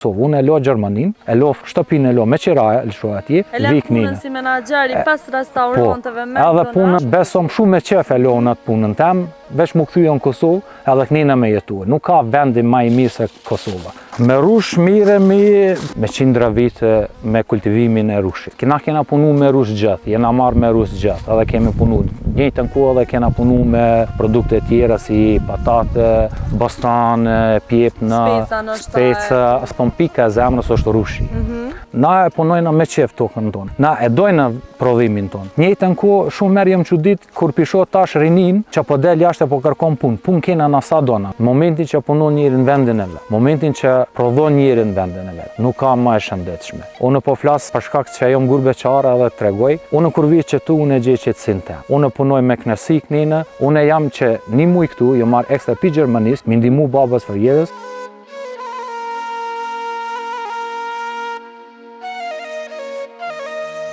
Unë e lo Gjermanin, e lo shtëpinë, e lo me qiraja, e lëshoj atje, vik nina. E le punën si menagjeri pas restauranteve me edhe punën, besom shumë me qef e lo në atë punën tem, veç mu këthyja në Kosovë, edhe kënina me jetu. Nuk ka vendi ma i mirë se Kosova. Me rush miremi me qindra vite me kultivimin e rushit. Kena punu me rush gjithë, jena marrë me rush gjithë, edhe kemi punu njëjtën kohë edhe kena punu me produkte tjera si patate, bostane, pjepna, speca, s'pon pika e zemrës është rushi. Na e punojna me qef tokën tonë, na e dojna prodhimin tonë. Njëjtën kohë shumë merë jem çudit kur pisho tash rinin që po del jashtë e po kërkon punë kena na sa dona. Momentin që punon njëri në vendin e vet, momentin që prodhon njëri në vendin e vet, nuk ka më e shëndetshme. Unë po flas për shkak që jam gurbeçare edhe tregoj, unë kur vi që tu unë gjej qetësinë tem. Unë punoj me knasi kënina, unë jam që një muj këtu, jo marr ekstra pi gjermanisht, më ndihmu babas përjetës.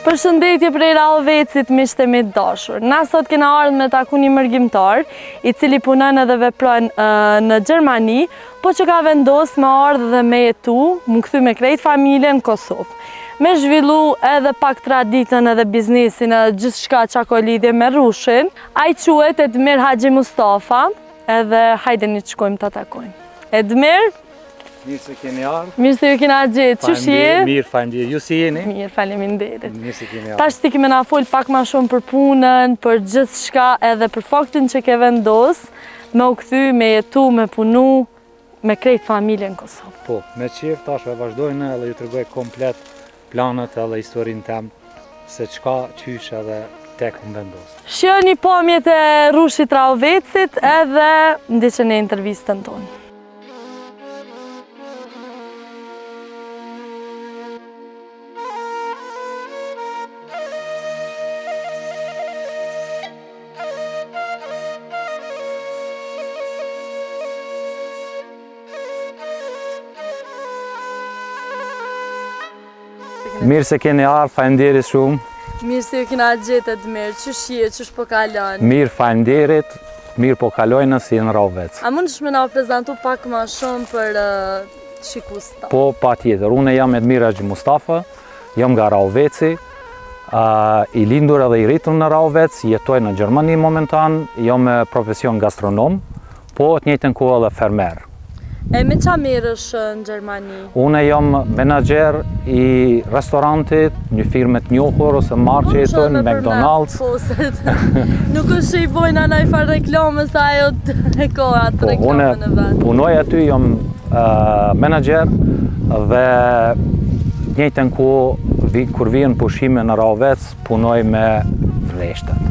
Përshëndetje prej Rahovecit, miqtë e mi të dashur. Na sot kena ardhur me taku një mërgjimtar, i cili punon edhe vepron në Gjermani, po që ka vendos me ardhë dhe me jetu, më kthy me krejt familje në Kosovë. Me zhvillu edhe pak traditën edhe biznesin edhe gjithçka që ka lidhje me rushin. Ai quhet Edmir Haxhi Mustafa, edhe hajdeni të shkojmë ta takojmë. Edmir, mirë se keni ardhur. Mirë se ju kena gjetë. Çush je? Mirë, faleminderit. Ju si jeni? Mirë, faleminderit. Mirë se keni ardhur. Tash ti kemi na fol pak më shumë për punën, për gjithçka, edhe për faktin që ke vendos me u kthy, me jetu, me punu, me krejt familjen në Kosovë. Po, me qef tash e vazhdojnë edhe ju tregoj komplet planet edhe historinë tem se çka qysh edhe tek më vendos. Shihoni pamjet e rushit Rahovecit edhe ndiqeni intervistën tonë. Mirë se keni ardhur, faleminderit shumë. Mirë se ju kena gjetë Edmir, çush je, çush po kalon? Mirë, faleminderit. Mirë po kalojnë si në Rahovec. A mundesh me na prezantu pak më shumë për shikuestat? Po, patjetër. Unë jam Edmir Haxhi Mustafa, jam nga Rahoveci, i lindur edhe i rritur në Rahovec, jetoj në Gjermani momentan, jam me profesion gastronom, po të njëjtën kohë edhe fermer. E me qa merresh në Gjermani? Unë jam menaxher i restorantit, një firme të njohur ose marrë që jetojnë, McDonald's. Nuk është që i bojnë anaj farë reklamës ajo të koha të reklamën e vetë. Punoj aty, jam menaxher dhe njëjtën kohë kur vjen pushime në Rahovec, punoj me vleshtat.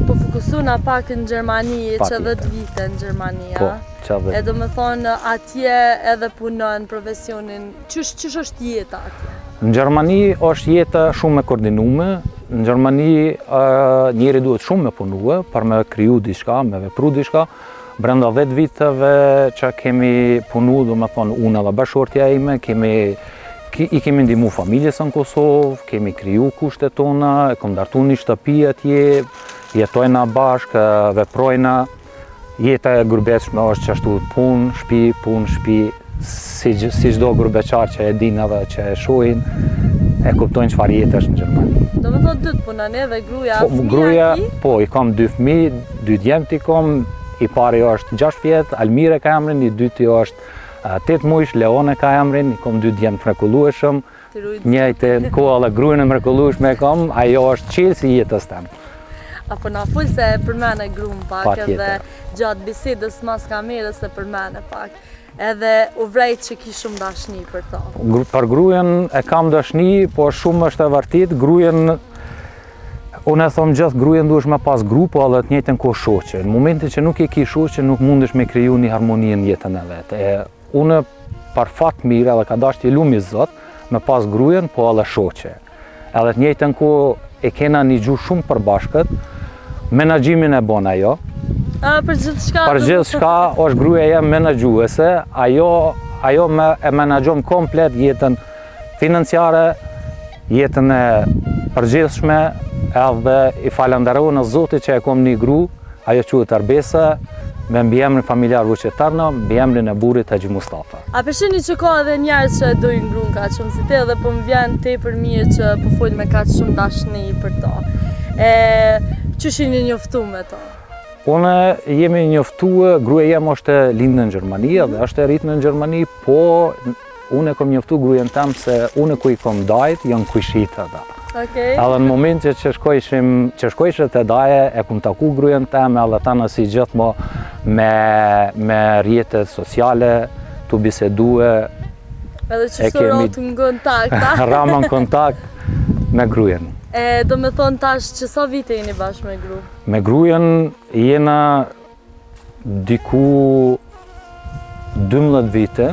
Po fokusuna pak në Gjermani, që 10 vite në Gjermani, ja? E do me thonë atje edhe punon profesionin, çush është jeta atje? Në Gjermani është jeta shumë e koordinume, në Gjermani njeri duhet shumë me punue, për me kriju diçka, me vepru diçka. Brenda 10 viteve që kemi punu, do me thonë unë edhe bashkëshortja ime, i kemi ndihmu familjes në Kosovë, kemi kriju kushtet tona, e kom dartu një shtëpi atje, jetojna bashkë, veprojna. Jeta e gurbeçme është që ashtu punë, shtëpi, si çdo gurbeçar që e din edhe që e shohin, e kuptojnë çfarë jetë është në Gjermani. Do me thotë 2 punon edhe gruaja, Gruaja, po, i kam 2 fëmijë, 2 djemt i kam, i pari është 6 vjet, Almire ka emrin, i dyti është 8 muajsh, Leone ka emrin, i kam 2 djemt mrekullueshëm, njëjtën kohë edhe gruën e mrekullueshme e kam, ajo është qelsi i jetës tem. Apo na full se përmene gruën pak edhe gjatë bisedës mas kamerës se përmene pak. Edhe u vrejt që ki shumë dashni për ta. Për gruën e kam dashni, po shumë është e vërtet, gruën, unë e thomë gjithë, gruën duhesh me pas gru, po edhe të njëjtën kohë shoqe. Në momentin që nuk e ki shoqe, nuk mundesh me kriju një harmoni në jetën e vetë. Unë për fat mirë edhe ka dashti lumi Zot, me pas gruën, po edhe shoqe. Edhe të njëjtën kohë e kena një gjuhë shumë përbashkët, menaxhimin e bon ajo. Për gjithçka? Për gjithçka është gruaja menaxhuese, ajo e menaxhon komplet jetën financiare, jetën e përgjithshme, edhe i falenderoj në Zotit që e kom një gru, ajo quhet Arbesa, me mbiemrin familjar Vuqetarna, mbiemrin e burrit Haxhi Mustafa. A përshini që ka edhe njerëz që dojnë grun kaq shumë si te dhe po më vjen tepër mirë që po fol me kaq shumë dashni për to. Qysh jeni njoftu me to? Unë jemi njoftuar, gruaja jem është e lindë në Gjermani dhe është e rritur në Gjermani, po unë e kom njoftu gruajen tam se unë ku i kom dajt janë kuishit ata. Okej. Edhe në momentin që shkojshe te daje e kum taku gruajen tam edhe tani si gjithmonë me rrjetet sociale tu bisedue. Edhe që shto rotu në kontakt, a? Rama në kontakt me gruajen. Do me thonë tash që sa vite jeni bashkë me gru? Me gruajen jena diku 12 vite.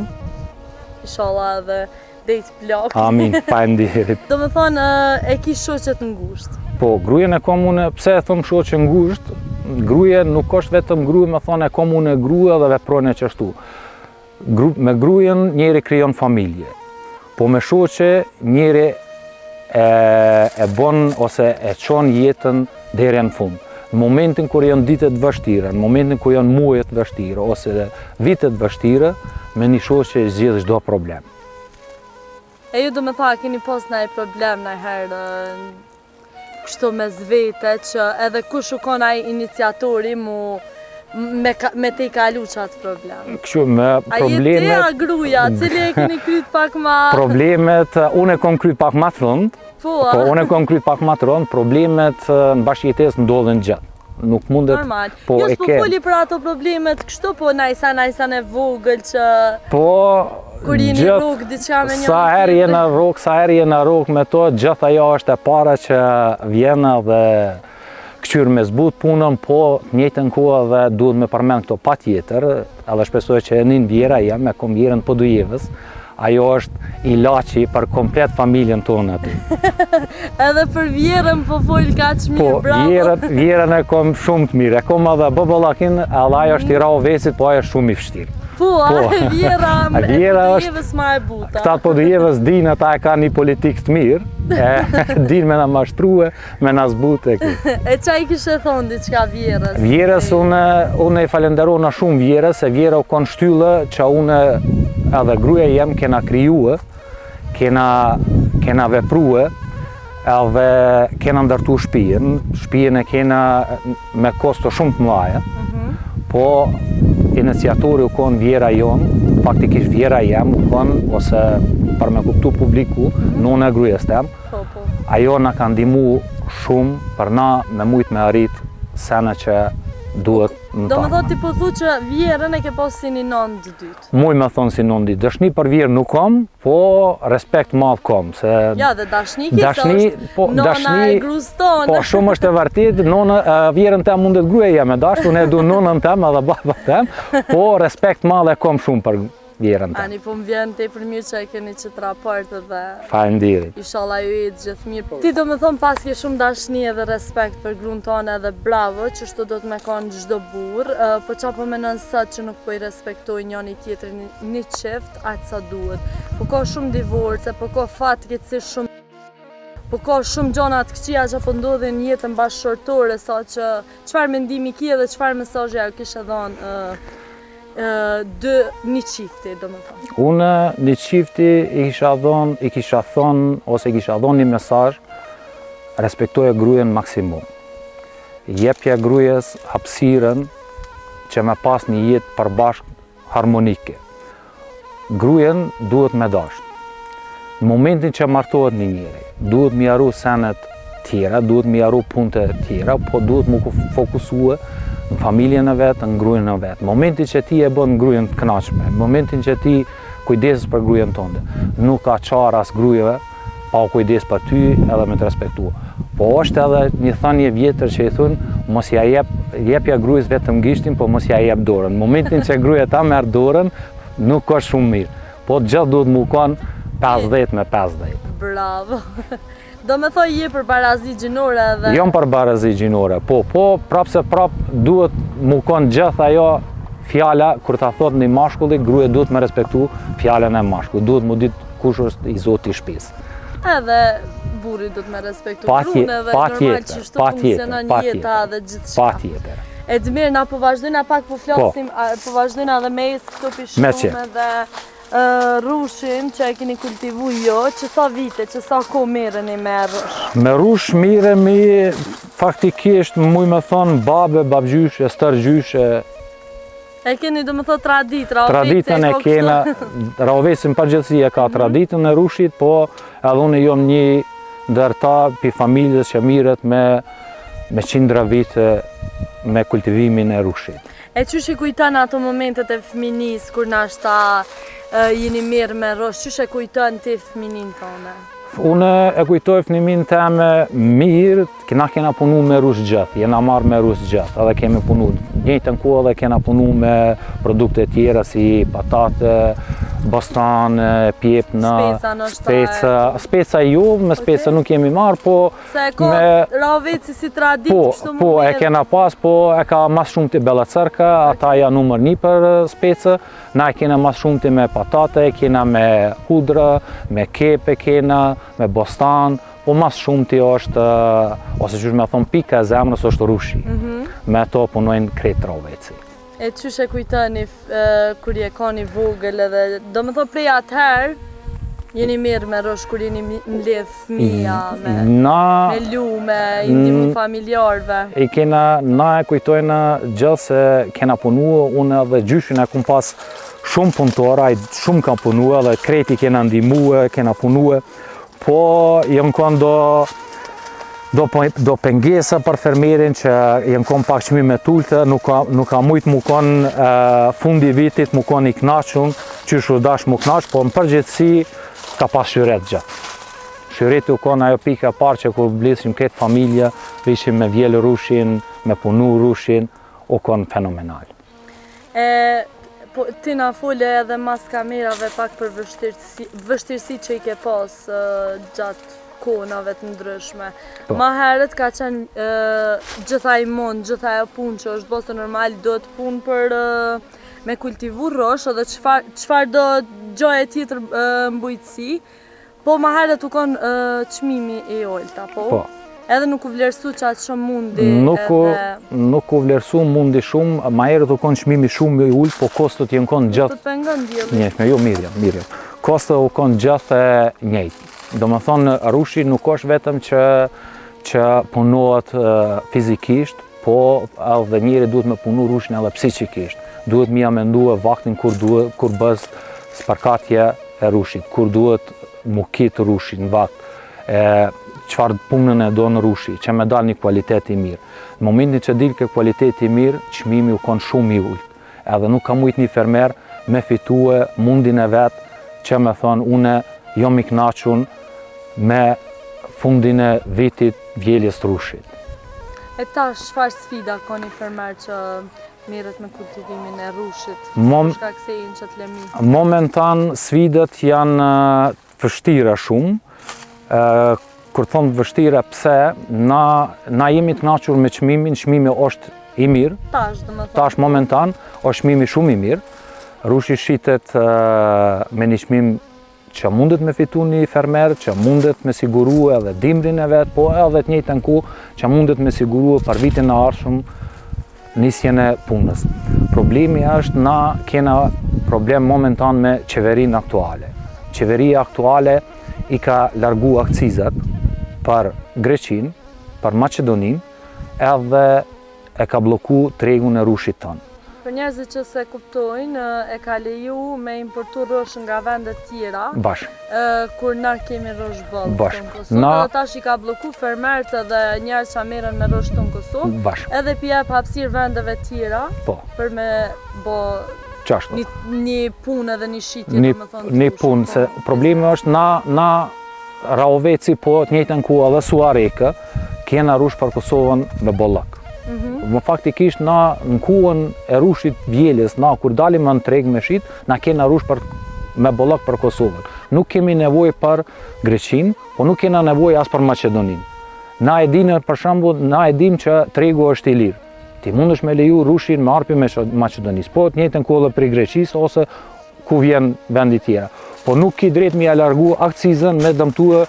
Inshallah edhe dejt plak. Amin, faleminderit. Do me thonë e ki shoqet ngusht. Po, gruajen e kom unë, pse e thëm shoqe ngusht, gruaja nuk është vetëm gruaja, me thonë e kom unë grua dhe veprojnë e qështu. Me gruajen njeri krijon familje, po me shoqe njeri e bon ose e çon jetën deri në fund. Në momentin kur janë ditët vështira, në momentin kur janë muajt vështira ose vitet vështira, me një shoqe zgjidh çdo problem. E ju do me tha, keni pas ndaj problem ndajherë kështu mes vete që edhe kush u kon ai iniciatori me te i kalu qatë problem. Kështu me problemet... A jete gruja, cili e keni kryt pak ma... Problemet, unë e kom kryt pak ma të rënd, po unë e kom kryt pak ma të rënd, problemet në bashkëjetesë ndodhen gjatë. Nuk mundet... Normal. Jo s'po foli për ato problemet kështu, po najsa e vogël që... Po... Kur jeni rrugë, diçka me një... Sa herë jena rrugë me to, gjithë ajo është e para që vjena dhe këqyrë me zbut punën, po njëjtën kohë dhe duhet me përmend këto patjetër, edhe shpresoj që e nin vjera jam, e kom vjerën Podujevës, ajo është ilaçi për komplet familjen tonë aty. Edhe për vjerën po fol kaq mirë, bravo. Po, vjerën e kom shumë të mirë, e kom edhe bobollakin, edhe ajo është i rau vesit, po ajo është shumë i vështirë. Po, vjera Podujevës ma e buta. Këta Podujevës dinë ata e ka një politikë të mirë, dinë me na mashtruhe, me na zbute. E qa i kishe thonë diçka vjerës? Vjerës unë i falenderona shumë vjerës, se vjera u konë shtyllë që unë edhe gruaja jem kena krijuë, kena veprue, edhe kena ndërtu shtëpinë e kena me kosto shumë të mëdha, po iniciatori u konë vjera jonë, faktikisht vjera jem u konë, ose për me kuptu publiku, nune e gruajes tem, ajo na ka ndihmu shumë për na me mujt me arrit sene që duhet në Do me thot ti po thu që vjerën e ke pas si një nënë të dytë. Muj me thonë si nënë dytë. Dashni për vjerë nuk kom, po respekt madh kom. Ja, dhe dashni është nona e grus tonë. Po shumë është e vërtet, vjerën tem mundet gruaja me dash, unë e du nonën tem edhe baba tem, po respekt madh e kom shumë për vjerën tem. Ani po më vjen tepër mirë që e keni qëtë raport dhe... Faleminderit. Inshallah ju jetë gjithë mirë. Ti do me thonë pas ke shumë dashni edhe respekt për gruan tonë edhe bravo, që shto do të me kanë çdo burr, po qa po menon sot që nuk po i respektoj njëri tjetrin një çift aq sa duhet. Po ka shumë divorce, po ka fatkeqësi shumë. Po ka shumë gjona të këqija që po ndodhin në jetën bashkëshortore, sa që çfarë mendimi ki dhe çfarë mesazhi ajo kishe dhënë një qifti, do me thonë? Unë një qifti i kisha thonë, ose i kisha thonë një mesazh, respektoje gruajen maksimum. Jepje gruajes hapësirën që me pas një jetë përbashkë harmonike. Gruajen duhet me dashur. Në momentin që martohet një njeri, duhet me jaru senet tjera, duhet me jaru punte tjera, po duhet me fokusue në familjen e vetë, në gruajen e vetë. Në momentin që ti e bën gruajen të kënaqshme, në momentin që ti kujdeses për gruajen tënde, nuk ka çfarë as grujeve pa u kujdes për ty edhe me të respektua. Po është edhe një thënie vjetër që i thonë, mos ja jepja gruajës vetëm gishtin, po mos ja jep dorën. Në momentin që gruaja ta merr dorën, nuk ka shumë mirë. Po gjithë duhet mu kanë 50 me 50. Bravo. Do me thoj je për barazi gjinore edhe... Jam për barazi gjinore, po prapë duhet mu kanë gjithë ajo fjala, kur ta thot një mashkulli, gruaja duhet me respektu fjalën e mashkullit, duhet mu ditë kush është i zoti i shtëpisë. Edhe burri duhet me respektu gruan edhe normal që shto funksionon jeta dhe gjithçka. Patjetër. E të mirë, na po vazhdojna pak po flasim, po vazhdojna dhe mes këto pishume dhe rushin që e keni kultivu jo, që sa vite, që sa ko merreni me rush? Me rush miremi faktikisht, muj me thonë, babgjyshe, stërgjyshe. E keni do më thot traditën e kena, Rahovecin përgjithësi e ka traditën e rushit, po edhe unë jom një ndërta pi familjes që mirët me qindra vite me kultivimin e rushit. E qysh i kujton ato momentet e fëminis, kur nashta jeni mirë me rush, qysh e kujton ti fëminin tone? Unë e kujtoj fëmimin teme mirë, kena punu me rush gjithë, jena marrë me rush gjithë, edhe kemi punu njëjtën kohë edhe kena punu me produkte tjera si patate, bostane, pjepna, speca jo, me speca nuk kemi marrë, po... Se e ka Rahoveci si tradit, kështu më Po, e kena pas, po e ka mas shumë të Bellacërka, ata ja numër 1 për speca, na e kena mas shumë të me patate, kena me hudra, me kepe kena, me bostan, po mas shumë të është, ose që me thonë pika e zemrës është rushi. Me to punojnë kretë Rahoveci. E qysh e kujtoni kur je ka një vogël edhe, do më thot prej atëherë, jeni mirë me rush kur jeni mbledh fëmija, me lume, i ndihmu familjarve? Na e kujtojna gjithë se kena punua, unë edhe gjyshin e kum pas shumë punëtora, shumë ka punua dhe kreti kena ndihmue, kena punua, po jënë konë do pengesa për fermerin që jënë konë pak qmime tulte, nuk ka mujtë mu konë fundi vitit, mu konë i knaqun, që shu dash mu knaq, po në përgjithësi ka pas shyret gjatë. Shyreti u konë ajo pika parë që kur blesim këtë familja, ishim me vjellë rushin, me punu rushin, u konë fenomenal. Ti na fole edhe mas kamerave pak për vështirësi që i ke pas gjatë konave të ndryshme. Ma herët ka qenë gjitha i mund, gjitha e punë që është bosë normal, do të punë për me kultivu rosh, edhe qëfar do gjoje tjetër mbujtësi, po ma herët u konë qmimi e olta, po? Edhe nuk u vlerësu që atë shumë mundi? Nuk u vlerësu mundi shumë, ma herët u konë qmimi shumë i ullë, po kostët jenë konë gjithë... Të pengon djeli? Njëshme, jo, mirë. Kostët u konë gjithë e njëjtë. Do më thonë, rushi nuk është vetëm që punohet fizikisht, po edhe njëri duhet me punu rushin edhe psikikisht. Duhet mja me nduhe vaktin kur bëz sparkatje e rushit, kur duhet mu kitë rushin në vakt, qëfar punën e do në rushi, që me dal një kualitet i mirë. Në momentin që dilë ke kualitet i mirë, qmimi u konë shumë i ullët. Edhe nuk ka mujtë një fermer me fitue mundin e vetë, që me thonë, une jom i knaqun me fundin e vitit vjeljes të rushit. E tash, çfarë sfida ka një fermer që merret me kultivimin e rushit? Shkak se jeni që të lemi? Momentan sfidat janë vështira shumë. Kur thonë vështira pse, na jemi të knaqur me çmimin, çmimi është i mirë. Tash momentan është çmimi shumë i mirë. Rushi shitet me një çmim që mundet me fitu një fermer, që mundet me siguru edhe dimrin e vetë, po edhe të njëjtën kohë që mundet me siguru për vitin e ardhshëm nisjen e punës. Problemi është na kena problem momentan me qeverinë aktuale. Qeveria aktuale i ka largu akcizat për Greqinë, për Maqedoninë, edhe e ka bloku tregun e rushit tonë. Për njerëzit që se kuptojnë, e ka leju me importu rosh nga vendet tjera, kur na kemi rosh bëllë të në Kosovë, edhe tash i ka bloku fermerët dhe njerëz që merren me rosh të në Kosovë, edhe pjep hapësirë vendeve tjera, për me bo një punë edhe një shitje, një punë, se problemi është na Rahoveci, po të njëjtën kohë edhe Suareke, kena rush për Kosovën me bollak. Më faktikisht na në kuën e rushit vjeljes, na kur dalim në treg me shit, na kena rush me bollak për Kosovën. Nuk kemi nevojë për Greqinë, po nuk kena nevojë as për Maqedoninë. Na e dinë për shembull, na e dim që tregu është i lirë. Ti mundesh me leju rushin me arpi me Maqedonisë, po të njëjtën kohë për Greqisë ose ku vjen vendi tjera. Po nuk ki drejt me ja largu akcizën me dëmtue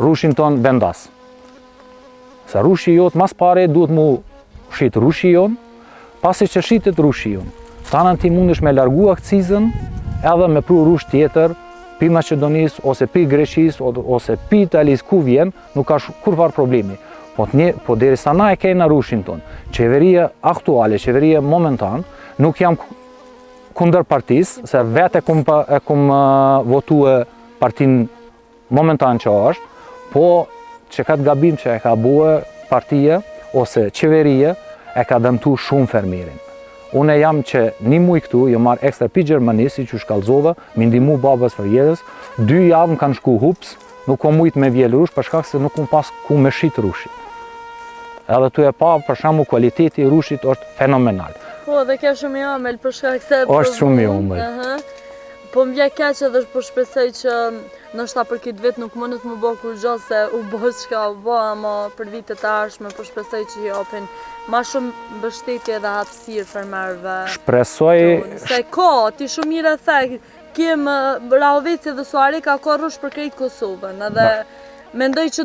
rushin ton vendas. Sa rushi jot mas pare duhet mu shit rushi jon, Pasi që shitet rushiun, tanën ti mundesh me largu akcizën edhe me pru rush tjetër, pi Maqedonisë, ose pi Greqisë, ose pi Italisë ku vjen, nuk ka kurfar problemi. Po derisa na e kena rushin ton, qeveria aktuale, qeveria momentan, nuk jam kundër partisë, se vetë e kum votue partin momentan që është, po që ka të gabim që e ka bue partia ose qeveria e ka dëmtu shumë fermerin. Une jam që një muj këtu, jo marrë ekstra pi Gjermanisi që shkallzova, mi ndimu babas fërjedhës, 2 javë më kanë shku hups, nuk kom mujt me vjell rush, për shkak se nuk kom pas ku me shit rushi. Edhe tu e pa, për shembull, kualiteti i rushit është fenomenal. Po, dhe kjo shumë i omël, për shkak se... Është shumë i omël. Po më vje keq edhe po shpresoj që ndoshta për këtë vit nuk mundet më bë kur gjë se u bë çka u bë, ama për vitet e ardhshme po shpresoj që japin ma shumë mbështetje dhe hapësirë fermerëve. Shpresoj... Se ka, ti shumë mirë e the, kem Rahoveci dhe Suari ka rush për krejt Kosovën, edhe mendoj që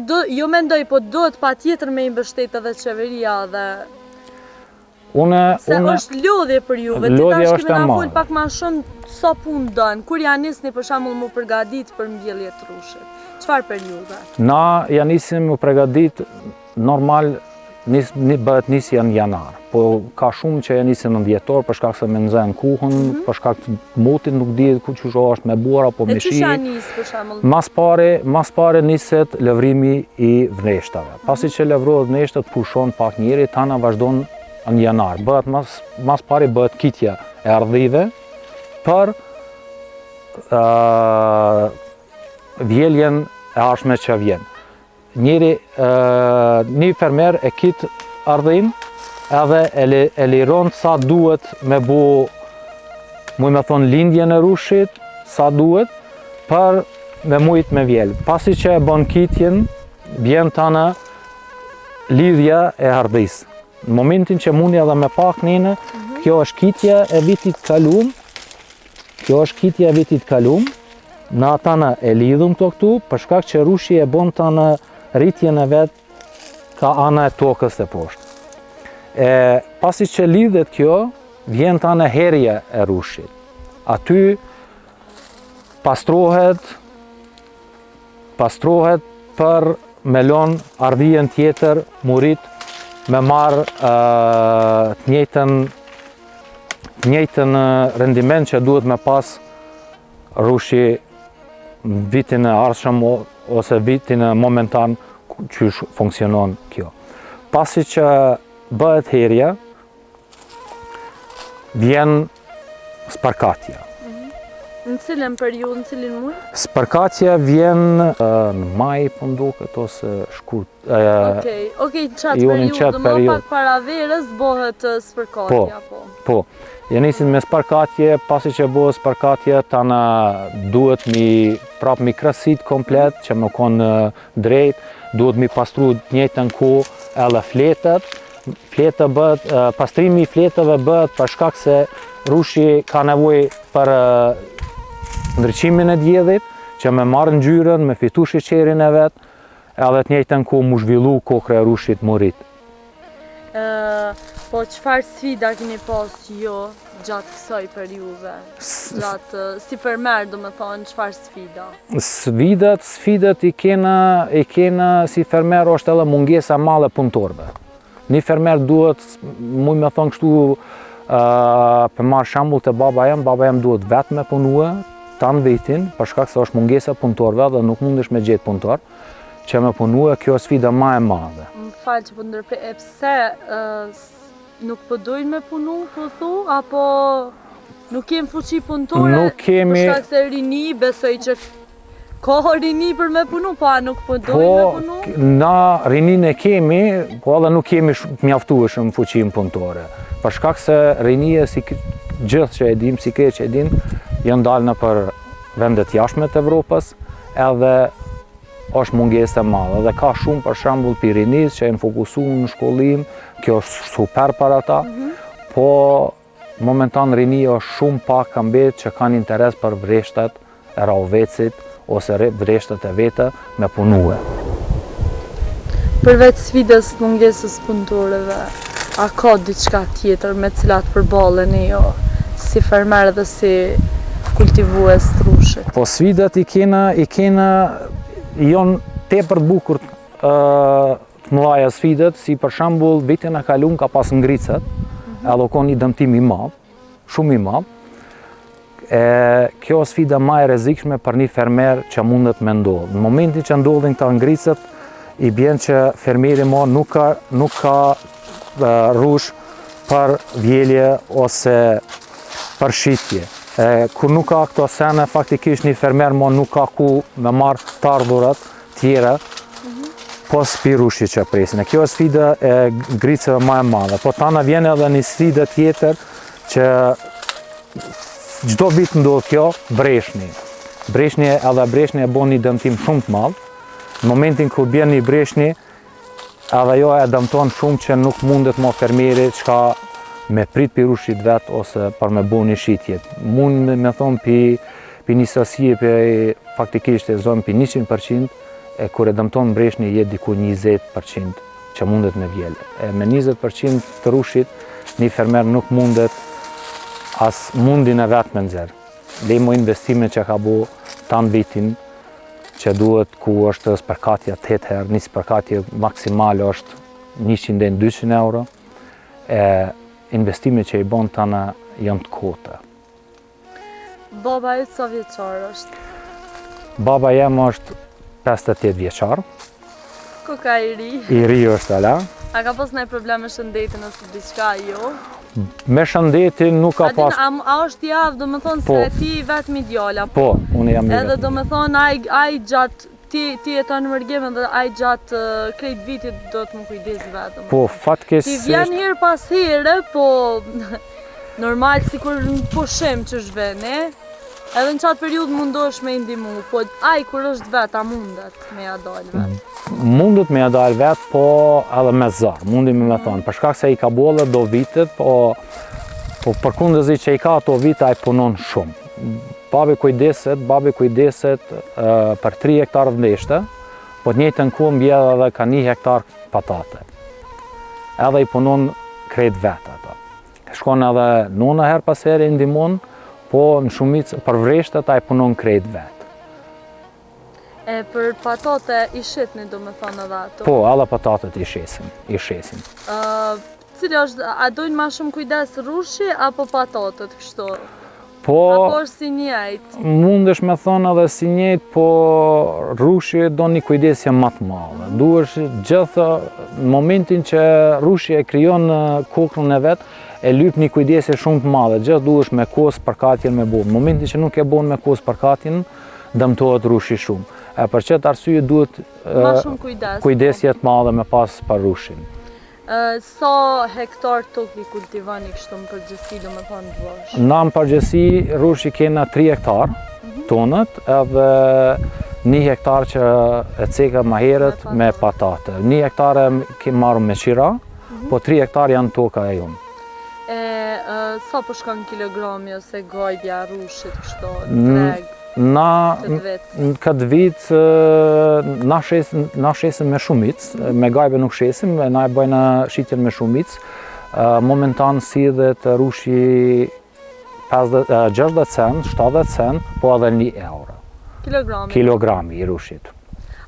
po duhet patjetër me i mbështet edhe qeveria dhe... Se është lodhje për juve, ti tash kemi na fol pak ma shumë sa punë dën, kur ja nisni për shembull mu përgatit për mbjellje të rushit, çfarë periudhe? Na ja nisim mu përgatit normal, bëhet nisja në janar, po ka shumë që ja nisin në dhjetor për shkak se me nxen kuhën, për shkak të motit nuk dihet ku çu është me buar apo me shi. E çfarë nis për shembull? Mas pare niset lëvrimi i vneshtave. Pasi që lëvrohet vneshtat pushon pak njëri, tana vazhdon në janar. Mas pari bëhet kitja e ardhive për vjeljen e ardhshme që vjen. Një fermer e kit ardhin edhe e liron sa duhet me bu, muj me thonë, lindjen e rushit, sa duhet për me mujt me vjel. Pasi që e bon kitjen, vjen tana lidhja e ardhis. Në momentin që mundi edhe me pak njëne, kjo është kitja e vitit kalum, në atana e lidhëm të këtu, për shkak që rushi e bon të në rritjen e vetë ka ana e tokës të poshtë. Pasi që lidhet kjo, vjen të në herje e rushit. Aty pastrohet për me lon ardhijen tjetër, murit, me marë të njëjtën rendiment që duhet me pas rushi vitin e ardhshëm ose vitin e momentan që funksionon kjo. Pasi që bëhet herja, vjen sparkatja. Në cilën periudhë, në cilin muaj? Sparkatja vjen në maj, po nduket, ose shkurt. Okej, në qatë periudhë, më pak para verës bëhet sparkatja, po. Po, nisin me sparkatje, pasi që bëhet sparkatje, tana duhet prap mi krasit komplet, që më konë drejt, duhet mi pastru njëjtën kohë edhe fletët. Pastrimi i fletëve bëhet për shkak se rushi ka nevoj për ndryqimin e djedhit, që me marrë ngjyrën, me fitu sheqerin e vetë, edhe të njëjtën kohë mu zhvillu kokra e rushit murit. Po çfarë sfida keni pas jo gjatë kësaj periudhe? Si fermer, do me thonë, çfarë sfida? Sfidat i kena si fermer është edhe mungesa e madhe punëtorëve. Një fermer duhet, muj me thonë kështu, për marrë shembull të baba jem duhet vetë me punue, tanë vitin, për shkak se është mungesa punëtorëve dhe nuk mundesh me gjetë punëtor, që me punue, kjo është sfida ma e madhe. Më falë që po ndërprej, e pse nuk po dojnë me punu, po thu, apo nuk kemë fuqi punëtore, për shkak se rini, besoj që ka rini për me punu, po a nuk po dojnë me punu? Po, na rinin e kemi, po edhe nuk kemi mjaftueshëm fuqin punëtore. Për shkak se rinia, si gjithë që e dim, si krejt që e dim, janë dalë në për vendet jashtme të Evropës, edhe është mungesë e madhe. Dhe ka shumë për shembull pirinis që janë fokusuar në shkollim, kjo është super për ata, po momentan rinia është shumë pak ka mbetë që kanë interes për vreshtat e Rahovecit ose vreshtat e vete me punue. Përveç sfidës të mungesës punëtorëve, A ka diçka tjetër me cilat përballeni jo si fermer dhe si kultivues të rushit? Po sfidat i kena janë tepër bukur të mëdha sfidat, si për shembull vitin e kaluar ka pas ngricat, edhe ka një dëmtim i madh, shumë i madh. Kjo sfida më e rrezikshme për një fermer që mundet me ndodhë. Në momentin që ndodhin këta ngricat, i bjen që fermeri nuk ka rush për vjelje ose për shitje. Kur nuk ka këto sene, faktikisht një fermer nuk ka ku me marrë të ardhurat tjera pos pi rushit që presin. Kjo është sfida e ngriçave më e madhe. Po tana vjen edhe një sfida tjetër që çdo vit ndodh kjo, breshni. Breshni e bën një dëmtim shumë të madh. Në momentin kur bjen një breshni, edhe jo e dëmton shumë që nuk mundet më fermeri çka me prit pi rushit vet ose për me bën një shitje. Mund me thonë pi një sasie faktikisht e zonë pi 100%, e kur e dëmton breshni jetë diku 20% që mundet me vjellë. Me 20% të rushit, një fermer nuk mundet as mundin e vetë me nxerë. Lejmo investime që ka bu tanë vitin, që duhet ku është spërkatja 8 herë, një spërkatje maksimale është 100-200 euro, investime që i bon tana janë të kota. Baba e sa vjeçar është? Baba jem është 58 vjeçar. Ku ka i ri? I ri është ala. A ka pas ndonjë problem me shëndetin ose diçka jo? Me shëndetin nuk ka pas... A është javë, do me thonë se ti vetëm i djala? Po, unë jam i vetëm. Edhe do me thonë, aj gjatë, ti e ta në mërgjeme dhe aj gjatë krejt vitit do të më kujdes vetëm. Po, fatkesisht... Ti vjen herë pas herë, po... Normal, si kur në pushim që shvene, edhe në qatë periud mundosh me indimu, po aj kur është vetë, a mundet me ja dalë vetë? Mundet me ja dalë vetë, po edhe me zarë, mundi me thonë. Për shkak se i ka bollë do vitet, po përkundëzi që i ka ato vite, ai punon shumë. Babi kujdeset për 3 hektar vleshte, po të njëjtën kohë mbjell edhe ka 1 hektar patate. Edhe i punon krejt vetë ato. Shkon edhe nona her pas here i ndihmon, po në shumicë për vreshtet ai punon krejt vetë. Për patate i shetni do me thonë edhe ato? Po, edhe patatet i shesin. Cili është, a dojnë ma shumë kujdes rushi apo patatet kështu? Po, apo është si njëjtë? Mundesh me thonë edhe si njëjtë, po rushi do një kujdesje më të madhe. Duhesh gjithë në momentin që rushi e krijon kokrën e vet, e lyp një kujdesje shumë të madhe. Gjithë duhesh me kos përkatjen me bo. Në momentin që nuk e bon me kos përkatjen, dëmtohet rushi shumë. Për qëtë arsye duhet kujdesje të madhe me pas për rushin. Sa hektar tokë i kultivani kështu në përgjithësi, do me thonë vosh? Na në përgjithësi rushi kena 3 hektar tonët, edhe 1 hektar që e ceka ma herët me patate. 1 hektar e kemë marrë me qira, po 3 hektar janë toka e jonë. Sa po shkon kilogrami ose gajbja rushit kështu, treg? Na këtë vit na shesim me shumicë, me gajbe nuk shesim, na e bëjna shitjen me shumicë. Momentan sidhet rushi 60 cent, 70 cent, po edhe 1 euro. Kilogrami i rushit.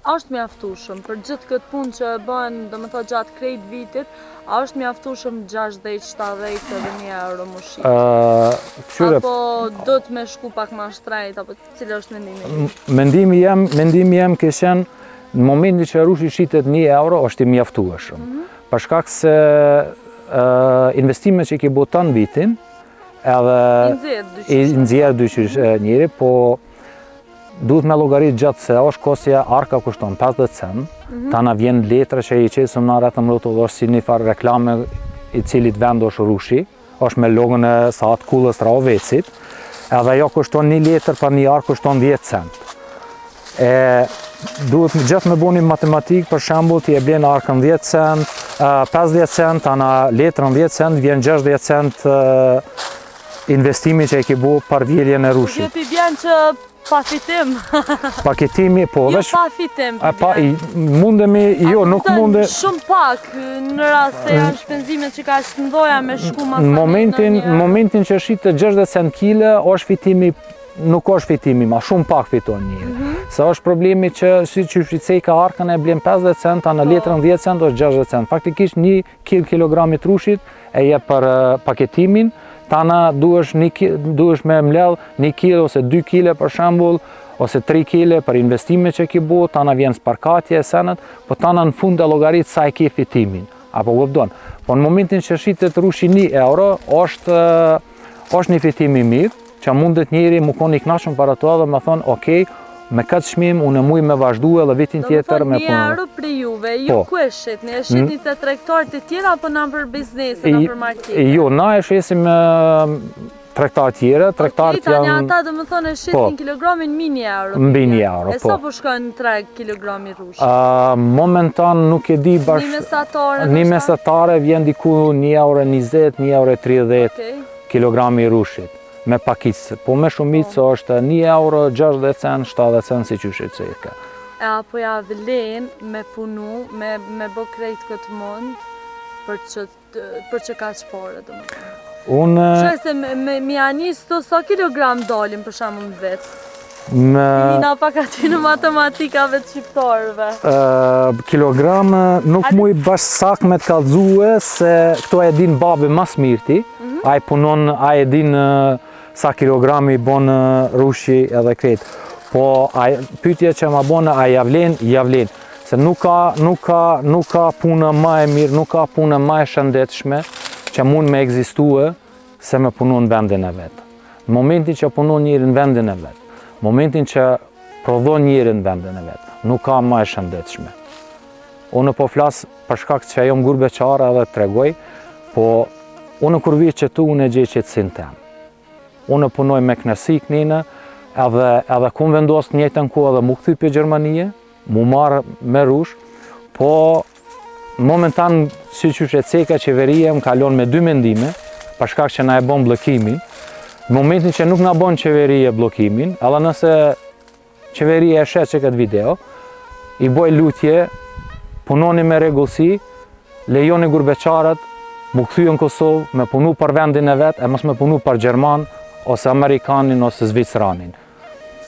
A është mjaftueshëm për gjithë këtë punë që e bën, domethënë gjatë krejt vitit, a është mjaftueshëm 60, 70 edhe 1 euro më shit? Apo do të me shku pak më shtrejt, apo cili është mendimi? Mendimi jem ke qenë në momentin që rushi shitet 1 euro është i mjaftueshëm. Për shkak se investimet që i ke bëu tan vitin, edhe i nxjerr dyqysh njëri, po duhet me llogarit gjatë se është kosja arka kushton 50 cent, tana vjen letra që i qesëm na rretëm rrotull si një farë reklame i cilit vend është rushi, është me logën e sahat kullës Rahovecit, edhe jo kushton 1 letër për 1 ark kushton 10 cent. Duhet gjithë me bëni matematikë, për shembull ti e blen arkën 10 cent, 50 cent, ana letrën 10 cent, vjen 60 cent investimi që e ke bu për vjeljen e rushit. Ti vjen që Pa fitim. Paketimi, po, Jo veç... pa fitim. Mundemi, jo, nuk munde... Shumë pak, në rast se janë shpenzimet që ka që ndoja me shku ma Në momentin që shite 60 cent kile, është fitimi, nuk është fitimi, ma shumë pak fiton njëri. Se është problemi që si që shqicej ka arkën e blen 50 cent, a në letrën 10 cent është 60 cent. Faktikisht 1 kilogrami trushit e je për paketimin, tana duhesh me mledh 1 kilo ose 2 kile për shembull, ose 3 kile për investime që ki bo, tana vjen sparkatje e senet, po tana në fund e llogarit sa e ki fitimin. Apo kupton. Po në momentin që shitet rushi 1 euro, është një fitim i mirë, që mundet njëri më konë i knaqën para to dhe më thonë, okej, me këtë çmim unë muj me vazhdu edhe vitin tjetër me punë. Do më thonë 1 euro për juve, ju ku e shitni? E shitni të tregtarët e tjera apo na për biznesin, na për marketin? Jo, na e shesim tregtarë tjera, tregtarët janë... Tani ata do më thonë e shitin kilogramin mbi 1 euro. Mbi 1 euro, po. E sa po shkojnë në treg kilogrami rushi? Momentan nuk e di bash... Një mesatare vjen diku 1 euro 20, 1 euro 30 kilogrami rushit. Me pakicë, po me shumicë është 1 euro, 60 cent, 70 cent si qyshet që i ka. E apo ja vlen me punu, me bo krejt këtë mund, për që ka qpore, do më të. Shaj se me anis të sa kilogram dalim për shamu në vetë? Nina pak aty në matematikave të shqiptarëve. Kilogram nuk muj bash sak me të kallëzue, se këto e din babi mas mirti, a i punon, a e din sa kilogrami bon rushi edhe kretë. Po pyetja që ma bon, a javlen? Javlen. Se nuk ka punë ma e mirë, nuk ka punë ma e shëndetshme që mund me egzistue se me punon në vendin e vetë. Në momentin që punon njëri në vendin e vetë, në momentin që prodhon njëri në vendin e vetë, nuk ka ma e shëndetshme. Unë po flasë për shkak që jom gurbeqare edhe të tregoj, po unë kur vijë që tu, unë e gjej qetësinë tem. Unë punoj me kënaqësi kënina, edhe kum vendos në njëjtën kohë edhe mu kthy për Gjermanie, mu marr me rush, po momentan si që sheceka qeveria më kalon me 2 mendime, për shkak që na e bën bllokimin. Në momentin që nuk na bën qeveria bllokimin, edhe nëse qeveria e shet që këtë video, i boj lutje, punoni me rregullsi, lejoni gurbeqarët mu kthy në Kosovë, me punu për vendin e vetë, e mos me punu për Gjerman, ose Amerikanin, ose Zvicranin.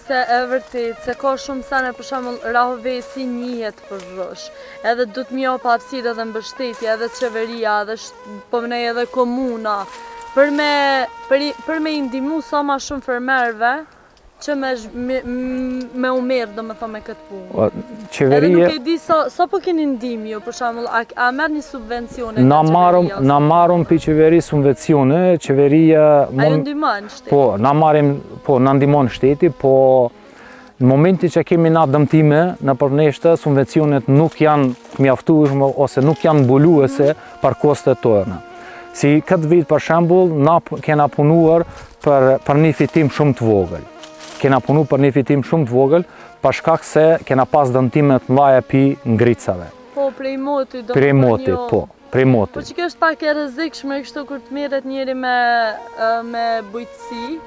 Se e vërtet, se ka shumë sene për shembull Rahoveci njihet për rush, edhe du të mjo pa hapësirë edhe mbështetje, edhe qeveria, edhe po mënej edhe komuna, për me i ndihmu sa ma shumë fermerëve, që me umerë, do me thë me këtë punë. Edhe nuk e di sa po keni ndihmë ju, për shembull, a merr një subvencione nga qeveria? Na marrëm për qeveri subvencione, qeveria... A ju ndihmon shteti? Po, na ndihmon shteti, po në momentin që kemi na dëmtime në përneshte, subvencionet nuk janë mjaftueshme ose nuk janë mbuluese për kostet tona. Si këtë vit për shembull, na kena punuar për një fitim shumë të vogël. Kena punu për një fitim shumë të vogël, për shkak se kena pas dëmtimet mëdha pi ngricave. Po, prej moti, do prej moti, po, prej moti. Po që kjo është pak e rrezikshme kështu kur të merret njëri me bujqësi.